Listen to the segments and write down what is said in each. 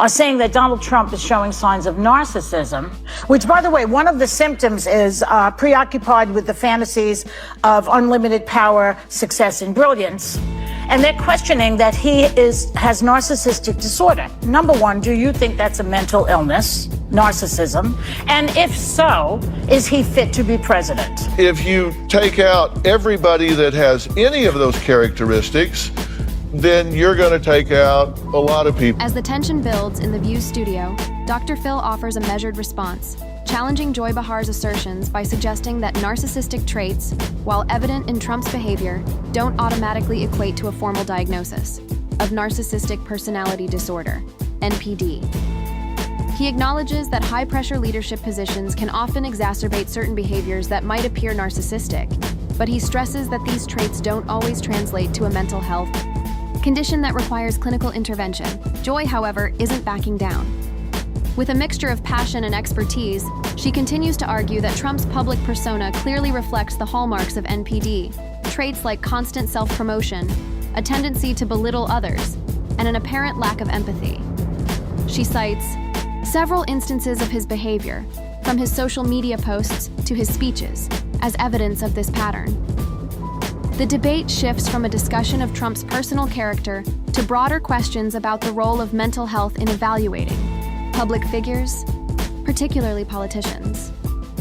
are saying that Donald Trump is showing signs of narcissism, which, by the way, one of the symptoms is preoccupied with the fantasies of unlimited power, success, and brilliance. And they're questioning that he has narcissistic disorder. Number one, do you think that's a mental illness, narcissism? And if so, is he fit to be president? If you take out everybody that has any of those characteristics, then you're going to take out a lot of people. As the tension builds in the View studio, Dr. Phil offers a measured response, challenging Joy Behar's assertions by suggesting that narcissistic traits, while evident in Trump's behavior, don't automatically equate to a formal diagnosis of narcissistic personality disorder, NPD. He acknowledges that high-pressure leadership positions can often exacerbate certain behaviors that might appear narcissistic, but he stresses that these traits don't always translate to a mental health condition that requires clinical intervention. Joy, however, isn't backing down. With a mixture of passion and expertise, she continues to argue that Trump's public persona clearly reflects the hallmarks of NPD, traits like constant self-promotion, a tendency to belittle others, and an apparent lack of empathy. She cites several instances of his behavior, from his social media posts to his speeches, as evidence of this pattern. The debate shifts from a discussion of Trump's personal character to broader questions about the role of mental health in evaluating public figures, particularly politicians.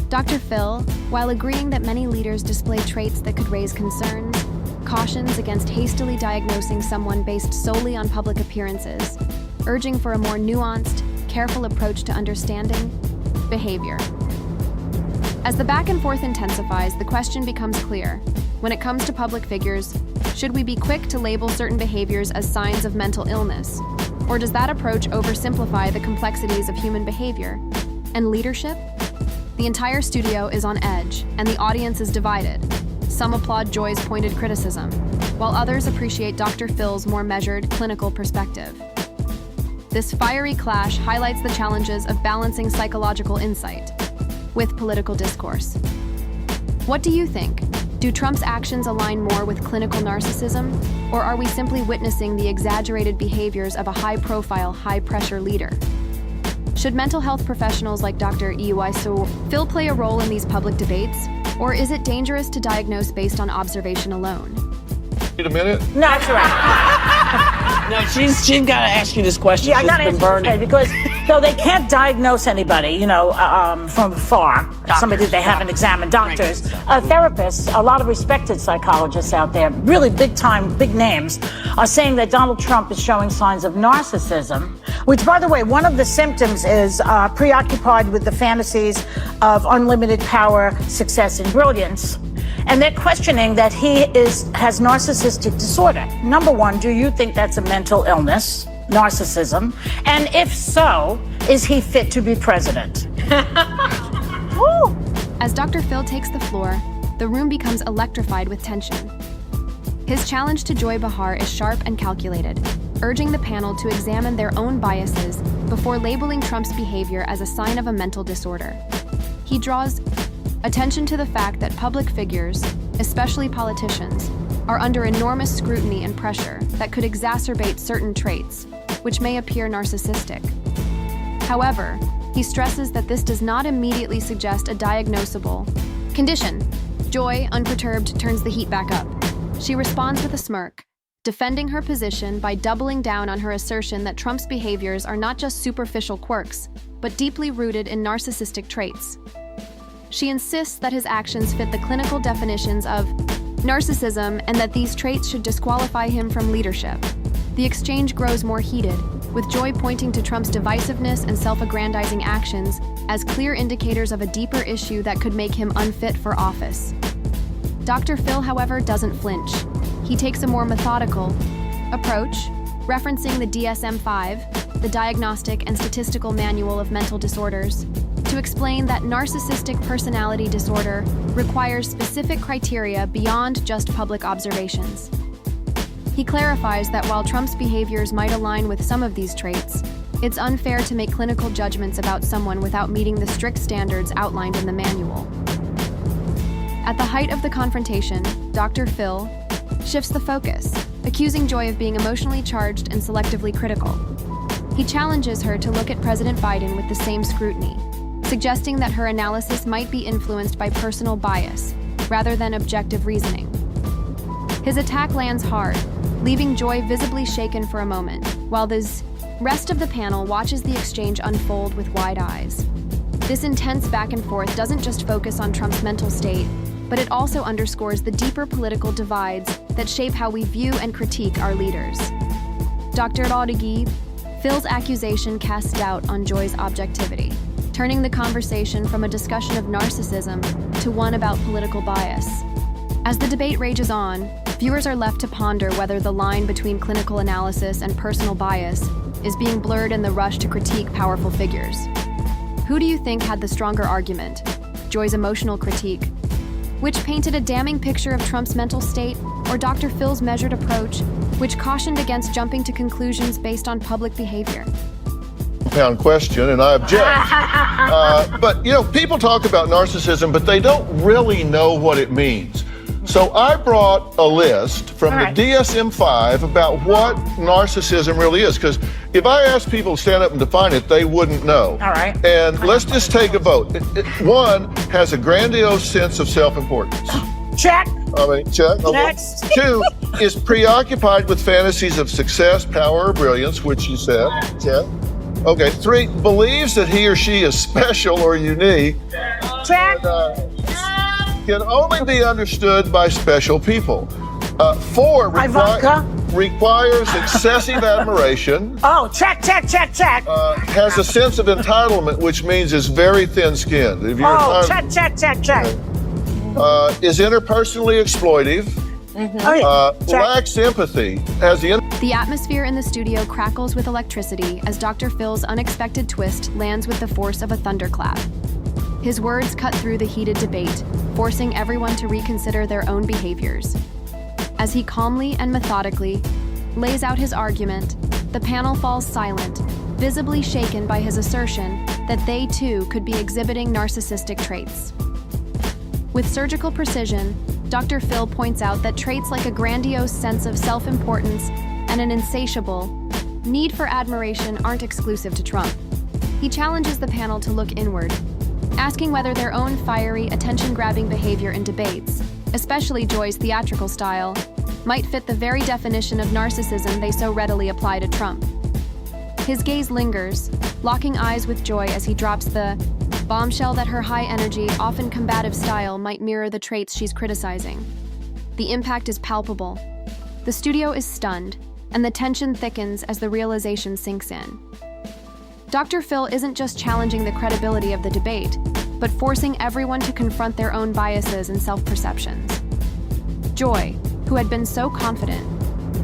Dr. Phil, while agreeing that many leaders display traits that could raise concerns, cautions against hastily diagnosing someone based solely on public appearances, urging for a more nuanced, careful approach to understanding behavior. As the back and forth intensifies, the question becomes clear. When it comes to public figures, should we be quick to label certain behaviors as signs of mental illness? Or does that approach oversimplify the complexities of human behavior? And leadership? The entire studio is on edge, and the audience is divided. Some applaud Joy's pointed criticism, while others appreciate Dr. Phil's more measured, clinical perspective. This fiery clash highlights the challenges of balancing psychological insight with political discourse. What do you think? Do Trump's actions align more with clinical narcissism, or are we simply witnessing the exaggerated behaviors of a high-profile, high-pressure leader? Should mental health professionals like Dr. Phil play a role in these public debates, or is it dangerous to diagnose based on observation alone? Wait a minute. No, that's right. No, she's got to ask you this question. Yeah, I got to been answer burning. because though they can't diagnose anybody, from afar, somebody they haven't examined, doctors, therapists, a lot of respected psychologists out there, really big-time, big names, are saying that Donald Trump is showing signs of narcissism, which, by the way, one of the symptoms is preoccupied with the fantasies of unlimited power, success, and brilliance. And they're questioning that he has narcissistic disorder. Number one, do you think that's a mental illness, narcissism? And if so, is he fit to be president? Woo! As Dr. Phil takes the floor, the room becomes electrified with tension. His challenge to Joy Behar is sharp and calculated, urging the panel to examine their own biases before labeling Trump's behavior as a sign of a mental disorder. He draws attention to the fact that public figures, especially politicians, are under enormous scrutiny and pressure that could exacerbate certain traits, which may appear narcissistic. However, he stresses that this does not immediately suggest a diagnosable condition. Joy, unperturbed, turns the heat back up. She responds with a smirk, defending her position by doubling down on her assertion that Trump's behaviors are not just superficial quirks, but deeply rooted in narcissistic traits. She insists that his actions fit the clinical definitions of narcissism and that these traits should disqualify him from leadership. The exchange grows more heated, with Joy pointing to Trump's divisiveness and self-aggrandizing actions as clear indicators of a deeper issue that could make him unfit for office. Dr. Phil, however, doesn't flinch. He takes a more methodical approach, referencing the DSM-5, the Diagnostic and Statistical Manual of Mental Disorders, to explain that narcissistic personality disorder requires specific criteria beyond just public observations. He clarifies that while Trump's behaviors might align with some of these traits, it's unfair to make clinical judgments about someone without meeting the strict standards outlined in the manual. At the height of the confrontation, Dr. Phil shifts the focus, accusing Joy of being emotionally charged and selectively critical. He challenges her to look at President Biden with the same scrutiny, suggesting that her analysis might be influenced by personal bias rather than objective reasoning. His attack lands hard, leaving Joy visibly shaken for a moment, while the rest of the panel watches the exchange unfold with wide eyes. This intense back and forth doesn't just focus on Trump's mental state, but it also underscores the deeper political divides that shape how we view and critique our leaders. Dr. Rodriguez, Phil's accusation casts doubt on Joy's objectivity, turning the conversation from a discussion of narcissism to one about political bias. As the debate rages on, viewers are left to ponder whether the line between clinical analysis and personal bias is being blurred in the rush to critique powerful figures. Who do you think had the stronger argument? Joy's emotional critique, which painted a damning picture of Trump's mental state, or Dr. Phil's measured approach, which cautioned against jumping to conclusions based on public behavior? Pound question, and I object. But people talk about narcissism, but they don't really know what it means. So I brought a list from the DSM-5 about what narcissism really is, because if I asked people to stand up and define it, they wouldn't know. All right. And let's just take a vote. One, has a grandiose sense of self-importance. Check. Check. Okay. Next. Two, is preoccupied with fantasies of success, power, or brilliance, which you said. Check. Okay. Three, believes that he or she is special or unique. Check. Can only be understood by special people. Four, requires excessive admiration. Oh, check. Has a sense of entitlement, which means is very thin-skinned. If you're check. Is interpersonally exploitive. Lacks empathy. The atmosphere in the studio crackles with electricity as Dr. Phil's unexpected twist lands with the force of a thunderclap. His words cut through the heated debate, forcing everyone to reconsider their own behaviors. As he calmly and methodically lays out his argument, the panel falls silent, visibly shaken by his assertion that they too could be exhibiting narcissistic traits. With surgical precision, Dr. Phil points out that traits like a grandiose sense of self-importance and an insatiable need for admiration aren't exclusive to Trump. He challenges the panel to look inward, asking whether their own fiery, attention-grabbing behavior in debates, especially Joy's theatrical style, might fit the very definition of narcissism they so readily apply to Trump. His gaze lingers, locking eyes with Joy as he drops the bombshell that her high-energy, often combative style might mirror the traits she's criticizing. The impact is palpable. The studio is stunned, and the tension thickens as the realization sinks in. Dr. Phil isn't just challenging the credibility of the debate, but forcing everyone to confront their own biases and self-perceptions. Joy, who had been so confident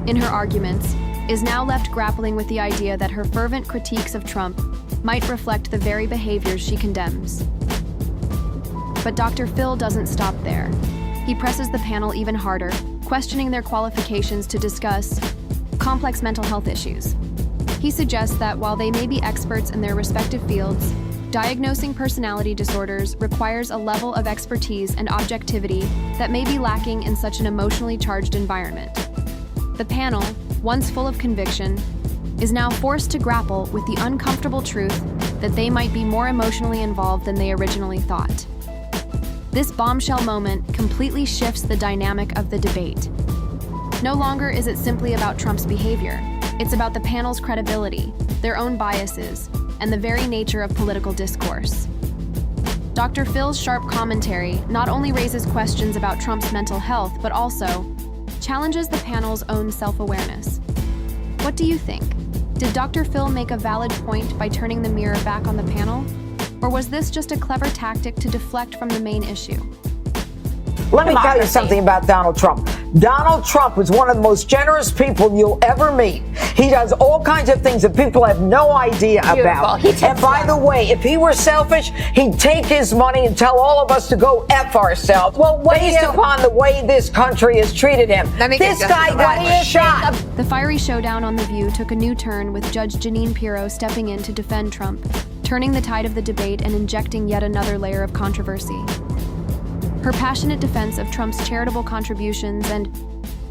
in her arguments, is now left grappling with the idea that her fervent critiques of Trump might reflect the very behaviors she condemns. But Dr. Phil doesn't stop there. He presses the panel even harder, questioning their qualifications to discuss complex mental health issues. He suggests that while they may be experts in their respective fields, diagnosing personality disorders requires a level of expertise and objectivity that may be lacking in such an emotionally charged environment. The panel, once full of conviction, is now forced to grapple with the uncomfortable truth that they might be more emotionally involved than they originally thought. This bombshell moment completely shifts the dynamic of the debate. No longer is it simply about Trump's behavior. It's about the panel's credibility, their own biases, and the very nature of political discourse. Dr. Phil's sharp commentary not only raises questions about Trump's mental health, but also challenges the panel's own self-awareness. What do you think? Did Dr. Phil make a valid point by turning the mirror back on the panel? Or was this just a clever tactic to deflect from the main issue? Let me tell you something about Donald Trump. Donald Trump is one of the most generous people you'll ever meet. He does all kinds of things that people have no idea about. And by the way, if he were selfish, he'd take his money and tell all of us to go F ourselves. Well, based upon the way this country has treated him. This guy got shot. The fiery showdown on The View took a new turn with Judge Jeanine Pirro stepping in to defend Trump, turning the tide of the debate and injecting yet another layer of controversy. Her passionate defense of Trump's charitable contributions and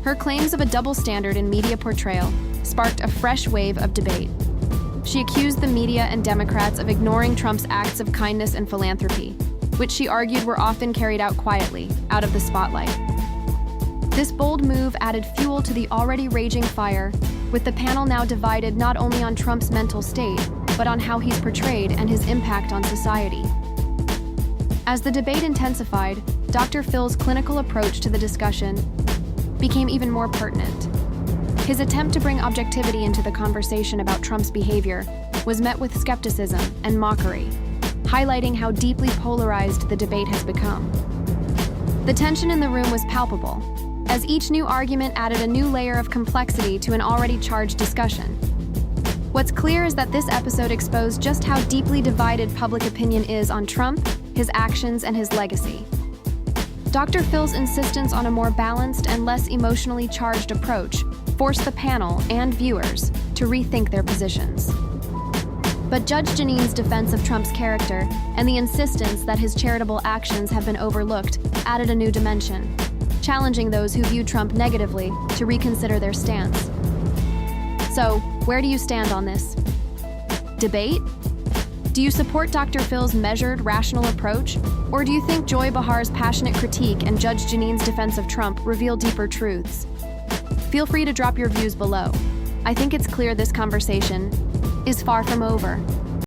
her claims of a double standard in media portrayal sparked a fresh wave of debate. She accused the media and Democrats of ignoring Trump's acts of kindness and philanthropy, which she argued were often carried out quietly, out of the spotlight. This bold move added fuel to the already raging fire, with the panel now divided not only on Trump's mental state, but on how he's portrayed and his impact on society. As the debate intensified, Dr. Phil's clinical approach to the discussion became even more pertinent. His attempt to bring objectivity into the conversation about Trump's behavior was met with skepticism and mockery, highlighting how deeply polarized the debate has become. The tension in the room was palpable, as each new argument added a new layer of complexity to an already charged discussion. What's clear is that this episode exposed just how deeply divided public opinion is on Trump, his actions, and his legacy. Dr. Phil's insistence on a more balanced and less emotionally charged approach forced the panel and viewers to rethink their positions. But Judge Jeanine's defense of Trump's character and the insistence that his charitable actions have been overlooked added a new dimension, challenging those who view Trump negatively to reconsider their stance. So, where do you stand on this debate? Do you support Dr. Phil's measured, rational approach, or do you think Joy Behar's passionate critique and Judge Jeanine's defense of Trump reveal deeper truths? Feel free to drop your views below. I think it's clear this conversation is far from over.